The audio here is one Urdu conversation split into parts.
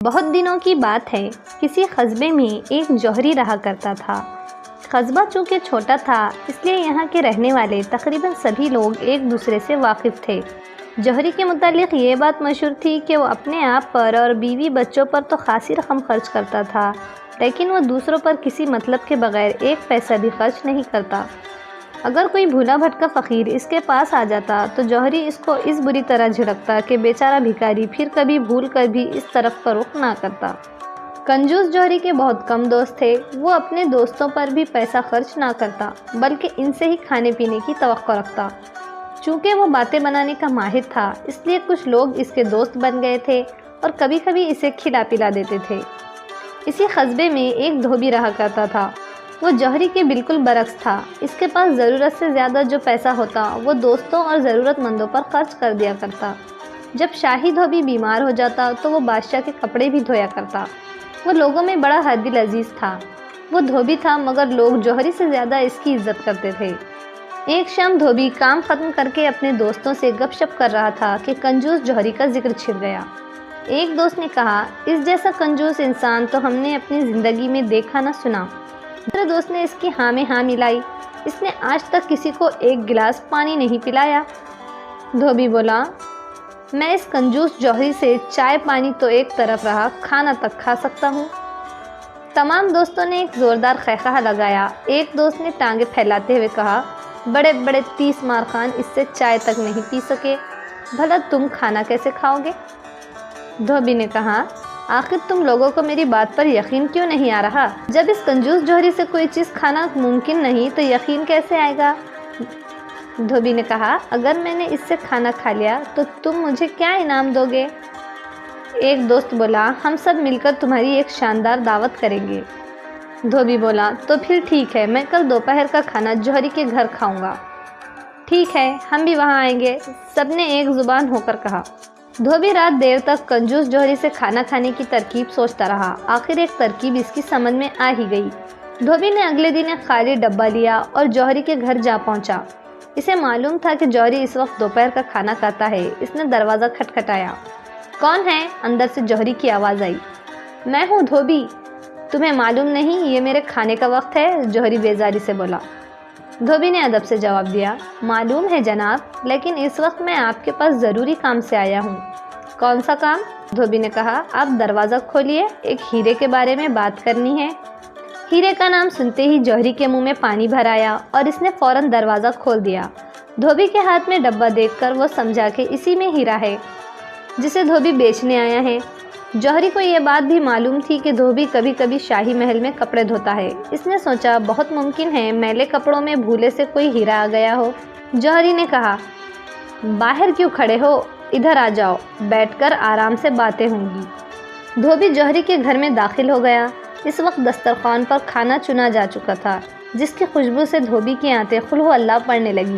بہت دنوں کی بات ہے، کسی قصبے میں ایک جوہری رہا کرتا تھا۔ قصبہ چونکہ چھوٹا تھا اس لیے یہاں کے رہنے والے تقریباً سبھی لوگ ایک دوسرے سے واقف تھے۔ جوہری کے متعلق یہ بات مشہور تھی کہ وہ اپنے آپ پر اور بیوی بچوں پر تو خاصی رقم خرچ کرتا تھا، لیکن وہ دوسروں پر کسی مطلب کے بغیر ایک پیسہ بھی خرچ نہیں کرتا۔ اگر کوئی بھولا بھٹکا فقیر اس کے پاس آ جاتا تو جوہری اس کو اس بری طرح جھڑکتا کہ بیچارہ بھکاری پھر کبھی بھول کر بھی اس طرف کا رخ نہ کرتا۔ کنجوس جوہری کے بہت کم دوست تھے۔ وہ اپنے دوستوں پر بھی پیسہ خرچ نہ کرتا بلکہ ان سے ہی کھانے پینے کی توقع رکھتا۔ چونکہ وہ باتیں بنانے کا ماہر تھا اس لیے کچھ لوگ اس کے دوست بن گئے تھے اور کبھی کبھی اسے کھلا پلا دیتے تھے۔ اسی قصبے میں ایک دھوبی رہا کرتا تھا۔ وہ جوہری کے بالکل برعکس تھا۔ اس کے پاس ضرورت سے زیادہ جو پیسہ ہوتا وہ دوستوں اور ضرورت مندوں پر خرچ کر دیا کرتا۔ جب شاہی دھوبی بیمار ہو جاتا تو وہ بادشاہ کے کپڑے بھی دھویا کرتا۔ وہ لوگوں میں بڑا دل عزیز تھا۔ وہ دھوبی تھا مگر لوگ جوہری سے زیادہ اس کی عزت کرتے تھے۔ ایک شام دھوبی کام ختم کر کے اپنے دوستوں سے گپ شپ کر رہا تھا کہ کنجوس جوہری کا ذکر چھڑ گیا۔ ایک دوست نے کہا، اس جیسا کنجوس انسان تو ہم نے اپنی زندگی میں دیکھا نہ سنا۔ دوسرے دوست نے اس کی ہاں میں ہاں ملائی، اس نے آج تک کسی کو ایک گلاس پانی نہیں پلایا۔ دھوبی بولا، میں اس کنجوس جوہری سے چائے پانی تو ایک طرف رہا، کھانا تک کھا سکتا ہوں۔ تمام دوستوں نے ایک زوردار خیخہ لگایا۔ ایک دوست نے ٹانگیں پھیلاتے ہوئے کہا، بڑے بڑے 30 مار خان اس سے چائے تک نہیں پی سکے، بھلا تم کھانا کیسے کھاؤ گے؟ دھوبی نے کہا، آخر تم لوگوں کو میری بات پر یقین کیوں نہیں آ رہا؟ جب اس کنجوس جوہری سے کوئی چیز کھانا ممکن نہیں تو یقین کیسے آئے گا؟ دھوبی نے کہا، اگر میں نے اس سے کھانا کھا لیا تو تم مجھے کیا انعام دو گے؟ ایک دوست بولا، ہم سب مل کر تمہاری ایک شاندار دعوت کریں گے۔ دھوبی بولا، تو پھر ٹھیک ہے، میں کل دوپہر کا کھانا جوہری کے گھر کھاؤں گا۔ ٹھیک ہے، ہم بھی وہاں آئیں گے، سب نے ایک زبان ہو کر کہا۔ دھوبی رات دیر تک کنجوس جوہری سے کھانا کھانے کی ترکیب سوچتا رہا۔ آخر ایک ترکیب اس کی سمجھ میں آ ہی گئی۔ دھوبی نے اگلے دن ایک خالی ڈبہ لیا اور جوہری کے گھر جا پہنچا۔ اسے معلوم تھا کہ جوہری اس وقت دوپہر کا کھانا کھاتا ہے۔ اس نے دروازہ کھٹکھٹایا۔ کون ہے؟ اندر سے جوہری کی آواز آئی۔ میں ہوں دھوبی، تمہیں معلوم نہیں یہ میرے کھانے کا وقت ہے؟ جوہری بیزاری سے بولا۔ دھوبی نے ادب سے جواب دیا، معلوم ہے جناب، لیکن اس وقت میں آپ کے پاس ضروری کام سے آیا ہوں۔ کون سا کام؟ دھوبی نے کہا، آپ دروازہ کھولیے، ایک ہیرے کے بارے میں بات کرنی ہے۔ ہیرے کا نام سنتے ہی جوہری کے منہ میں پانی بھر آیا اور اس نے فوراً دروازہ کھول دیا۔ دھوبی کے ہاتھ میں ڈبہ دیکھ کر وہ سمجھا کہ اسی میں ہیرا ہے جسے دھوبی بیچنے آیا ہے۔ جوہری کو یہ بات بھی معلوم تھی کہ دھوبی کبھی کبھی شاہی محل میں کپڑے دھوتا ہے۔ اس نے سوچا، بہت ممکن ہے میلے کپڑوں میں بھولے سے کوئی ہیرا آ گیا ہو۔ جوہری نے کہا، باہر کیوں کھڑے ہو؟ ادھر آ جاؤ، بیٹھ کر آرام سے باتیں ہوں گی۔ دھوبی جوہری کے گھر میں داخل ہو گیا۔ اس وقت دسترخوان پر کھانا چنا جا چکا تھا جس کی خوشبو سے دھوبی کی آنتیں قل ہو اللہ پڑھنے لگی۔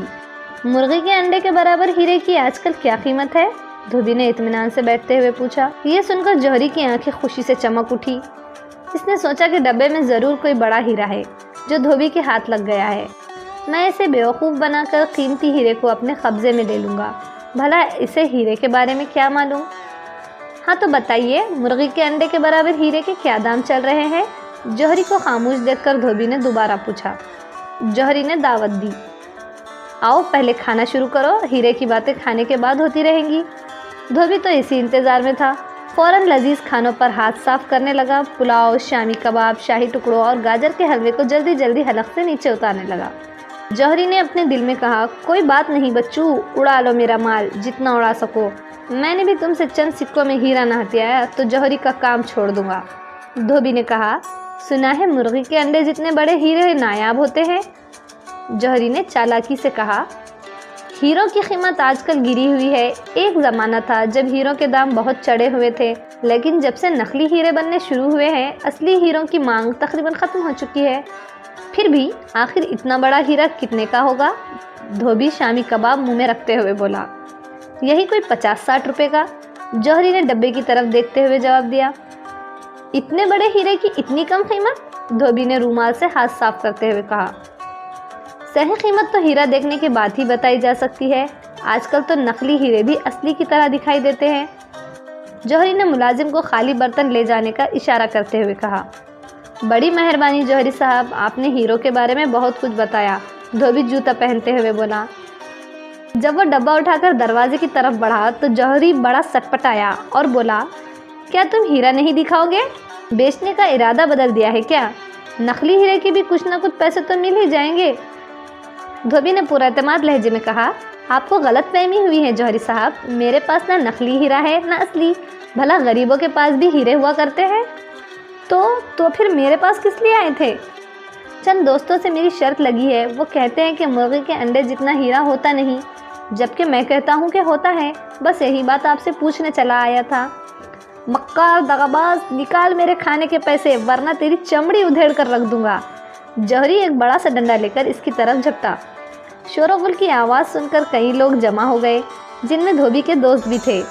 مرغی کے انڈے کے برابر ہیرے کی آج کل کیا قیمت ہے؟ دھوبی نے اطمینان سے بیٹھتے ہوئے پوچھا۔ یہ سن کر جوہری کی آنکھیں خوشی سے چمک اٹھی۔ اس نے سوچا کہ ڈبے میں ضرور کوئی بڑا ہیرا ہے جو دھوبی کے ہاتھ لگ گیا ہے۔ میں اسے بیوقوف بنا کر قیمتی ہیرے کو اپنے قبضے میں لے لوں گا۔ بھلا اسے ہیرے کے بارے میں کیا معلوم؟ ہاں تو بتائیے، مرغی کے انڈے کے برابر ہیرے کے کیا دام چل رہے ہیں؟ جوہری کو خاموش دیکھ کر دھوبی نے دوبارہ پوچھا۔ جوہری نے دعوت دی، آؤ پہلے کھانا شروع کرو، ہیرے کی باتیں کھانے کے بعد ہوتی رہیں گی۔ دھوبی تو اسی انتظار میں تھا۔ فوراً لذیذ کھانوں پر ہاتھ صاف کرنے لگا۔ پلاؤ، شامی کباب، شاہی ٹکڑوں اور گاجر کے حلوے کو جلدی جلدی حلق سے نیچے اتارنے لگا۔ جوہری نے اپنے دل میں کہا، کوئی بات نہیں بچوں، اڑا لو میرا مال جتنا اڑا سکو، میں نے بھی تم سے چند سکوں میں ہیرا نہ ہتھیایا تو جوہری کا کام چھوڑ دوں گا۔ دھوبی نے کہا، سنا ہے مرغی کے انڈے جتنے بڑے ہیرے نایاب ہوتے ہیں؟ جوہری نے چالاکی سے کہا، ہیروں کی قیمت آج کل گری ہوئی ہے۔ ایک زمانہ تھا جب ہیروں کے دام بہت چڑھے ہوئے تھے، لیکن جب سے نقلی ہیرے بننے شروع ہوئے ہیں اصلی ہیروں کی مانگ تقریباً ختم ہو چکی ہے۔ پھر بھی آخر اتنا بڑا ہیرا کتنے کا ہوگا؟ دھوبی شامی کباب منہ میں رکھتے ہوئے بولا، یہی کوئی 50-60 روپے کا۔ جوہری نے ڈبے کی طرف دیکھتے ہوئے جواب دیا، اتنے بڑے ہیرے کی اتنی کم قیمت؟ دھوبی نے رومال سے ہاتھ صاف کرتے ہوئے کہا، صحیح قیمت تو ہیرا دیکھنے کے بعد ہی بتائی جا سکتی ہے۔ آج کل تو نقلی ہیرے بھی اصلی کی طرح دکھائی دیتے ہیں۔ جوہری نے ملازم کو خالی برتن لے جانے کا اشارہ کرتے ہوئے کہا۔ بڑی مہربانی جوہری صاحب، آپ نے ہیرو کے بارے میں بہت کچھ بتایا، دھوبی جوتا پہنتے ہوئے بولا۔ جب وہ ڈبہ اٹھا کر دروازے کی طرف بڑھا تو جوہری بڑا سٹپٹایا اور بولا، کیا تم ہیرا نہیں دکھاؤ گے؟ بیچنے کا ارادہ بدل دیا ہے کیا؟ نقلی ہیرے کے بھی کچھ نہ کچھ پیسے تو مل ہی جائیں گے۔ دھوبی نے پورا اعتماد لہجے میں کہا، آپ کو غلط فہمی ہوئی ہے جوہری صاحب، میرے پاس نہ نقلی ہیرا ہے نہ اصلی، بھلا غریبوں کے پاس بھی ہیرے ہوا کرتے ہیں۔ تو پھر میرے پاس کس لیے آئے تھے؟ چند دوستوں سے میری شرط لگی ہے، وہ کہتے ہیں کہ مرغی کے انڈے جتنا ہیرا ہوتا نہیں، جبکہ میں کہتا ہوں کہ ہوتا ہے، بس یہی بات آپ سے پوچھنے چلا آیا تھا۔ مکار دغاباز، نکال میرے کھانے کے پیسے ورنہ تیری چمڑی ادھیڑ کر رکھ دوں گا۔ جوہری ایک بڑا سا ڈنڈا لے کر اس کی طرف جھپٹا۔ شور و غل کی آواز سن کر کئی لوگ جمع ہو گئے، جن میں دھوبی کے دوست بھی تھے۔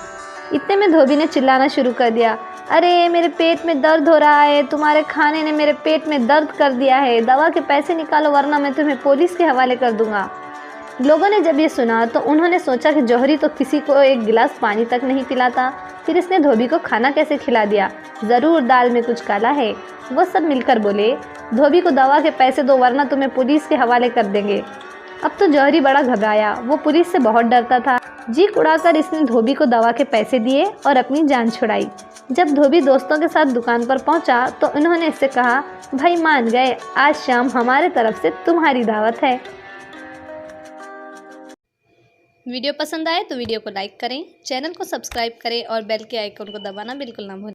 اتنے میں دھوبی نے چلانا شروع کر دیا، ارے میرے پیٹ میں درد ہو رہا ہے، تمہارے کھانے نے میرے پیٹ میں درد کر دیا ہے، دوا کے پیسے نکالو ورنہ میں تمہیں پولیس کے حوالے کر دوں گا۔ لوگوں نے جب یہ سنا تو انہوں نے سوچا کہ جوہری تو کسی کو ایک گلاس پانی تک نہیں پلاتا، پھر اس نے دھوبی کو کھانا کیسے کھلا دیا؟ ضرور دال میں کچھ کالا ہے۔ وہ سب مل کر بولے، دھوبی کو دوا کے پیسے دو ورنہ تمہیں پولیس کے حوالے کر دیں گے۔ اب تو جوہری بڑا گھبرایا، وہ پولیس سے بہت ڈرتا تھا۔ جیک اڑا کر اس نے دھوبی کو دوا کے پیسے دیے اور اپنی جان چھڑائی۔ جب دھوبی دوستوں کے ساتھ دکان پر پہنچا تو انہوں نے اس سے کہا، بھائی مان گئے، آج شام ہمارے طرف سے تمہاری دعوت ہے۔ ویڈیو پسند آئے تو ویڈیو کو لائک کریں، چینل کو سبسکرائب کریں اور بیل کے آئیکن کو دبانا بالکل نہ بھولیں۔